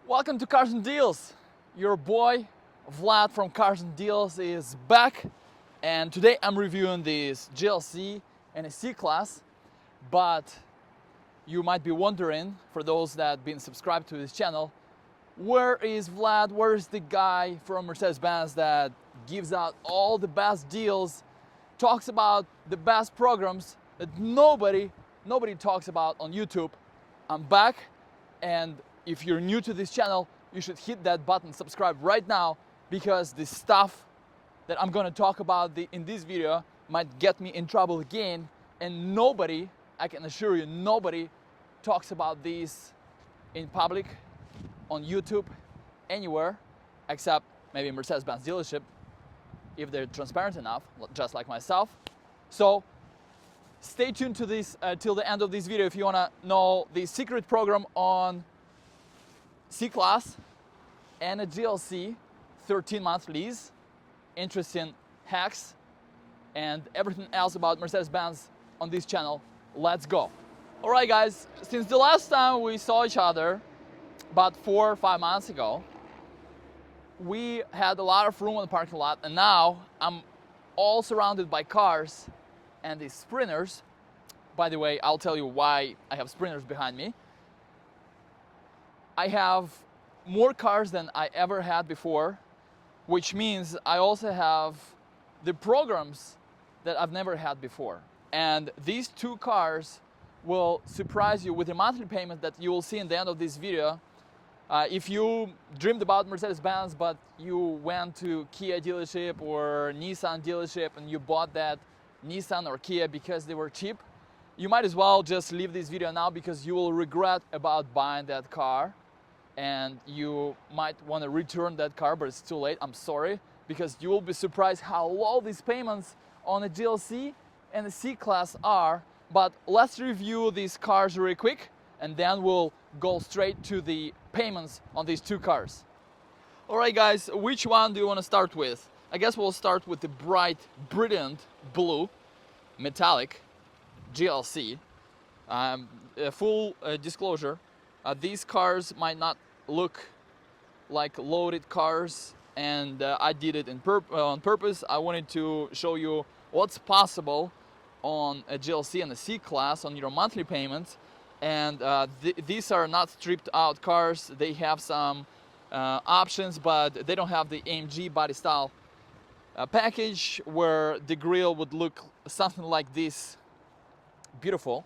Welcome to Cars and Deals. Your boy Vlad from Cars and Deals is back, and today I'm reviewing this GLC and a C-Class. But you might be wondering, for those that have been subscribed to this channel, where is Vlad? Where is the guy from Mercedes-Benz that gives out all the best deals, talks about the best programs that nobody talks about on YouTube? I'm back, and if you're new to this channel, you should hit that button, subscribe right now, because the stuff that I'm gonna talk about in this video might get me in trouble again, and nobody, I can assure you, nobody talks about this in public, on YouTube, anywhere, except maybe Mercedes-Benz dealership, if they're transparent enough, just like myself. So stay tuned to this till the end of this video if you wanna know the secret program on C-Class and a GLC 13-month lease, interesting hacks, and everything else about Mercedes-Benz on this channel. Let's go. All right, guys, since the last time we saw each other, about 4 or 5 months ago, we had a lot of room on the parking lot, and now I'm all surrounded by cars and these Sprinters. By the way, I'll tell you why I have Sprinters behind me. I have more cars than I ever had before, which means I also have the programs that I've never had before. And these two cars will surprise you with a monthly payment that you will see in the end of this video. If you dreamed about Mercedes-Benz, but you went to Kia dealership or Nissan dealership and you bought that Nissan or Kia because they were cheap, you might as well just leave this video now, because you will regret about buying that car. And you might want to return that car, but it's too late. I'm sorry, because you will be surprised how low these payments on a GLC and the C-Class are. But let's review these cars really quick, and then we'll go straight to the payments on these two cars. All right, guys, which one do you want to start with? I guess we'll start with the bright, brilliant blue metallic GLC. Full disclosure, these cars might not look like loaded cars, and I did it on purpose. I wanted to show you what's possible on a GLC and a C-Class on your monthly payments. And these are not stripped out cars. They have some options, but they don't have the AMG body style package, where the grille would look something like this beautiful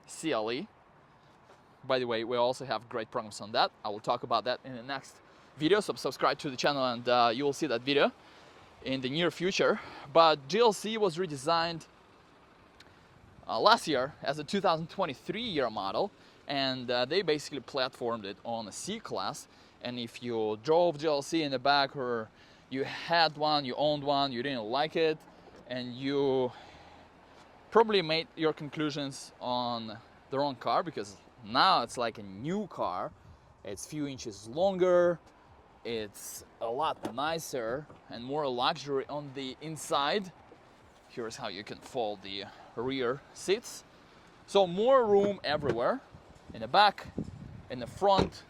CLE. By the way, we also have great programs on that. I will talk about that in the next video, so subscribe to the channel and you will see that video in the near future. But GLC was redesigned last year as a 2023 year model, and they basically platformed it on a C-Class. And if you drove GLC in the back, or you had one, you owned one, you didn't like it, and you probably made your conclusions on the wrong car, because now it's like a new car. It's a few inches longer, it's a lot nicer and more luxury on the inside. Here's how you can fold the rear seats. So more room everywhere, in the back, in the front,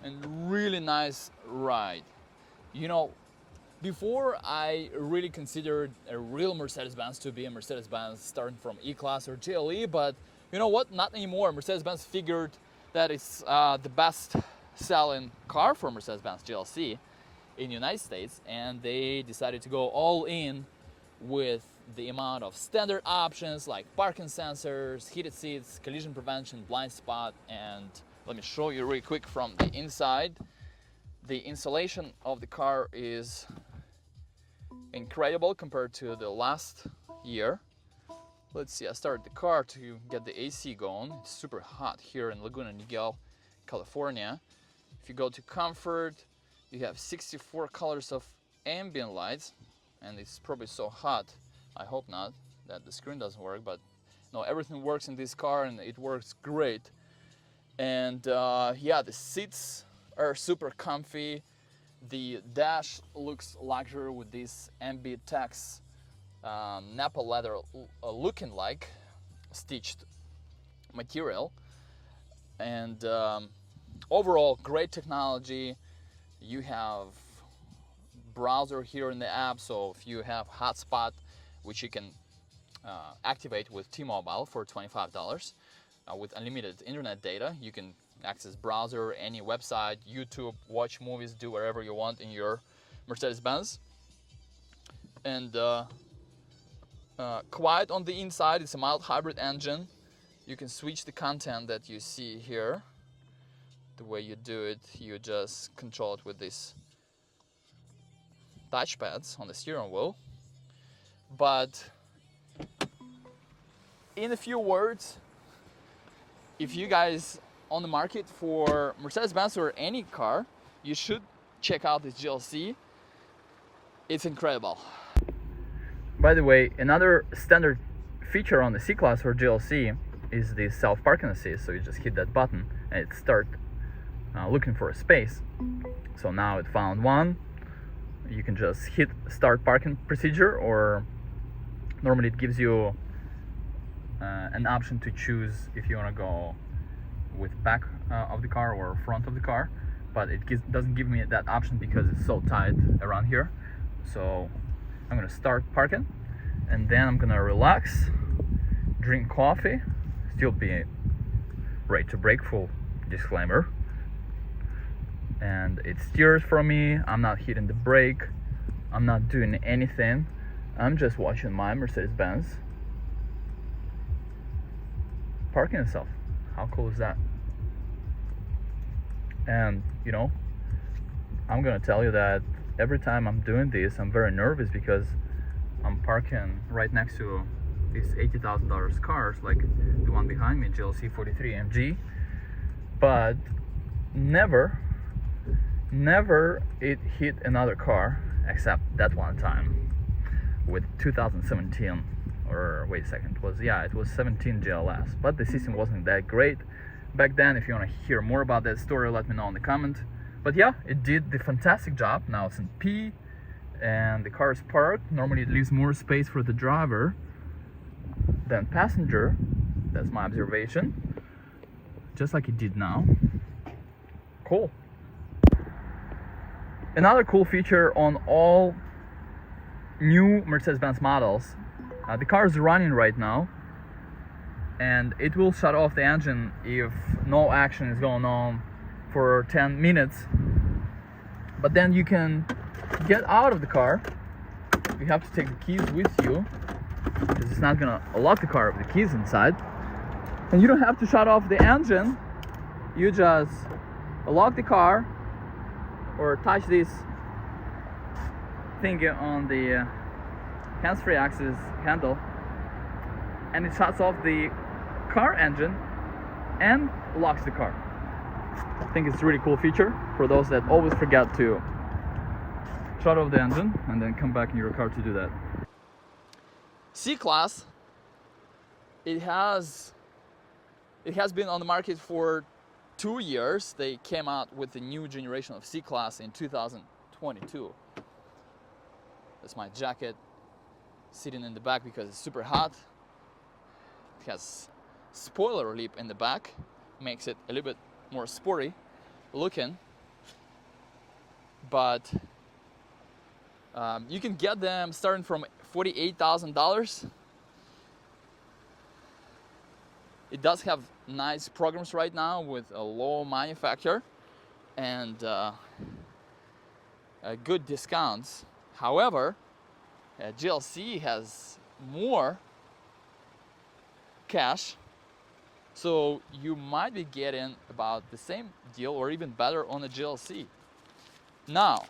and really nice ride. You know, before I really considered a real Mercedes-Benz to be a Mercedes-Benz starting from E-Class or GLE, but you know what? Not anymore. Mercedes-Benz figured that it's the best selling car for Mercedes-Benz GLC in the United States, and they decided to go all in with the amount of standard options like parking sensors, heated seats, collision prevention, blind spot. And let me show you really quick from the inside. The insulation of the car is incredible compared to the last year. Let's see, I started the car to get the AC going. It's super hot here in Laguna Niguel, California. If you go to comfort, you have 64 colors of ambient lights, and it's probably so hot, I hope not, that the screen doesn't work, but no, everything works in this car and it works great. And yeah, the seats are super comfy. The dash looks luxury with this Ambitex Napa leather looking like stitched material. And Overall, great technology. You have browser here in the app, so if you have hotspot, which you can activate with T-Mobile for $25 with unlimited internet data, you can access browser, any website, YouTube, watch movies, do whatever you want in your Mercedes-Benz. And quiet on the inside. It's a mild hybrid engine. You can switch the content that you see here. The way you do it, you just control it with these touchpads on the steering wheel. But in a few words, if you guys on the market for Mercedes-Benz or any car, you should check out this GLC. It's incredible. By the way, another standard feature on the CClass or GLC is the self-parking assist. So you just hit that button and it starts looking for a space. So now it found one. You can just hit start parking procedure, or normally it gives you an option to choose if you want to go with back of the car or front of the car, but it doesn't give me that option because it's so tight around here. So I'm gonna start parking and then I'm gonna relax, drink coffee, still be ready to brake, full disclaimer. And it steers for me. I'm not hitting the brake, I'm not doing anything. I'm just watching my Mercedes-Benz parking itself. How cool is that? And you know, I'm gonna tell you that every time I'm doing this, I'm very nervous because I'm parking right next to these $80,000 cars, like the one behind me, GLC 43 MG. But never it hit another car except that one time with 2017, or wait a second, it was 17 GLS, but the system wasn't that great back then. If you want to hear more about that story, let me know in the comment. But yeah, it did the fantastic job. Now it's in P and the car is parked. Normally it leaves more space for the driver than passenger. That's my observation, just like it did now. Cool. Another cool feature on all new Mercedes-Benz models, the car is running right now and it will shut off the engine if no action is going on for 10 minutes. But then you can get out of the car. You have to take the keys with you because it's not gonna lock the car with the keys inside. And you don't have to shut off the engine. You just lock the car or touch this thing on the hands-free access handle and it shuts off the car engine and locks the car. I think it's a really cool feature for those that always forget to shut off the engine and then come back in your car to do that. CClass, it has been on the market for 2 years. They came out with the new generation of CClass in 2022. That's my jacket sitting in the back because it's super hot. It has spoiler lip in the back, makes it a little bit more sporty looking. But you can get them starting from $48,000. It does have nice programs right now with a low manufacturer and good discounts. However, GLC has more cash, so you might be getting about the same deal or even better on a GLC. Now,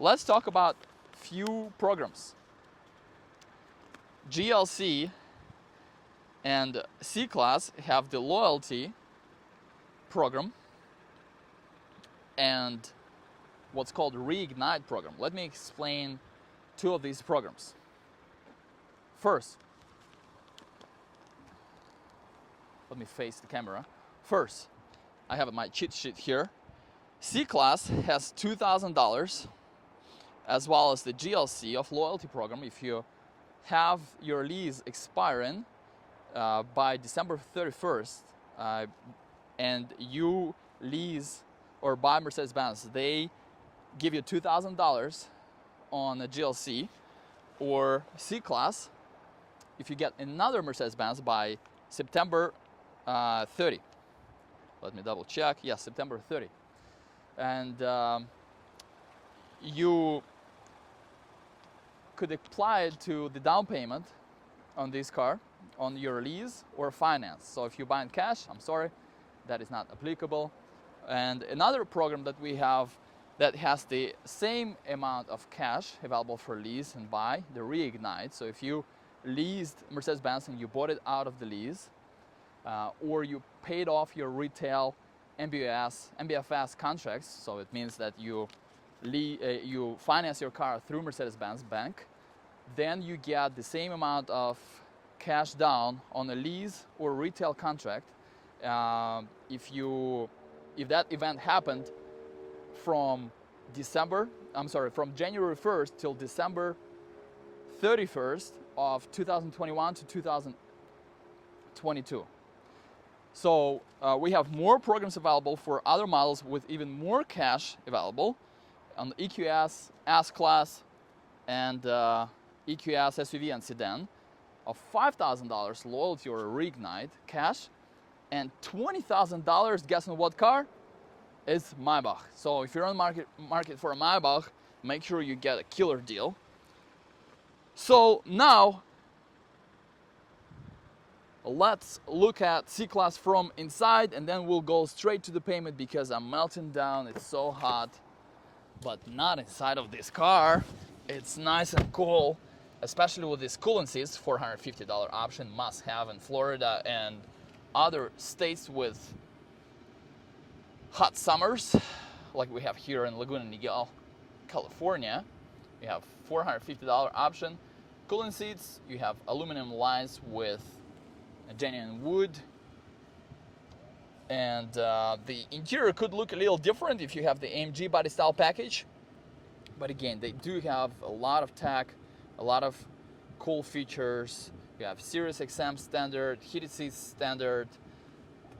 let's talk about few programs. GLC and CClass have the loyalty program and what's called Reignite program. Let me explain two of these programs. First, let me face the camera. First, I have my cheat sheet here. CClass has $2,000 as well as the GLC of loyalty program. If you have your lease expiring by December 31st and you lease or buy Mercedes-Benz, they give you $2,000 on a GLC or CClass if you get another Mercedes-Benz by September 30. Let me double check. Yes, September 30. And you could apply it to the down payment on this car on your lease or finance. So if you buy in cash, I'm sorry, that is not applicable. And another program that we have that has the same amount of cash available for lease and buy, the Reignite. So if you leased Mercedes-Benz and you bought it out of the lease, or you paid off your retail MBFS contracts, so it means that you finance your car through Mercedes-Benz Bank, then you get the same amount of cash down on a lease or retail contract if that event happened from January 1st till December 31st of 2021 to 2022. So we have more programs available for other models with even more cash available on the EQS, S-Class, and EQS SUV and sedan of $5,000 loyalty or Reignite cash, and $20,000, guess on what car? It's Maybach. So if you're on the market for a Maybach, make sure you get a killer deal. So now let's look at CClass from inside, and then we'll go straight to the payment because I'm melting down. It's so hot, but not inside of this car. It's nice and cool, especially with these coolant seats. $450 option, must have in Florida and other states with hot summers like we have here in Laguna Niguel, California. You have $450 option coolant seats. You have aluminum lines with genuine wood, and the interior could look a little different if you have the AMG body style package, but again, they do have a lot of tech, a lot of cool features. You have Sirius XM standard, heated seats standard,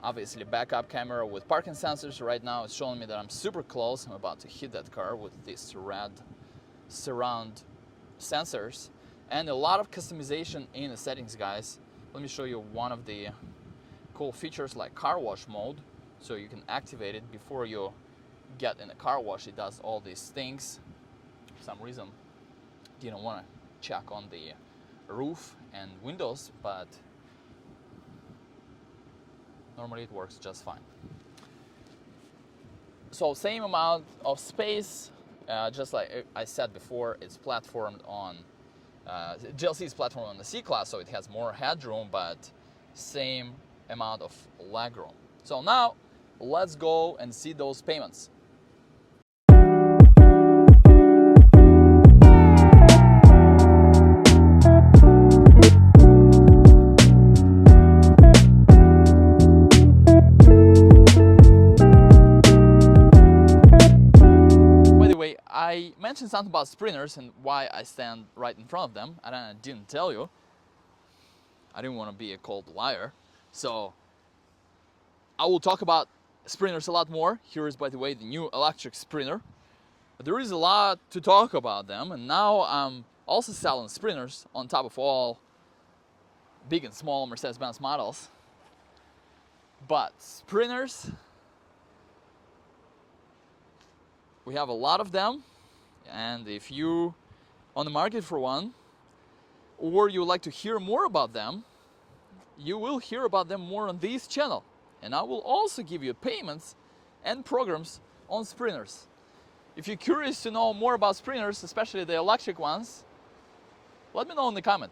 obviously backup camera with parking sensors. Right now it's showing me that I'm super close. I'm about to hit that car with these red surround sensors, and a lot of customization in the settings, guys. Let me show you one of the cool features like car wash mode. So you can activate it before you get in the car wash. It does all these things. For some reason, didn't want to check on the roof and windows, but normally it works just fine. So same amount of space, just like I said before, it's platformed on GLC is platformed on the C-Class, so it has more headroom, but same amount of legroom. So now let's go and see those payments. I mentioned something about sprinters and why I stand right in front of them, and I didn't tell you. I didn't want to be a cold liar. So I will talk about sprinters a lot more. Here is, by the way, the new electric Sprinter. There is a lot to talk about them, and now I'm also selling sprinters on top of all big and small Mercedes-Benz models. But sprinters, we have a lot of them. And if you on the market for one, or you would like to hear more about them, you will hear about them more on this channel. And I will also give you payments and programs on sprinters. If you're curious to know more about sprinters, especially the electric ones, let me know in the comment.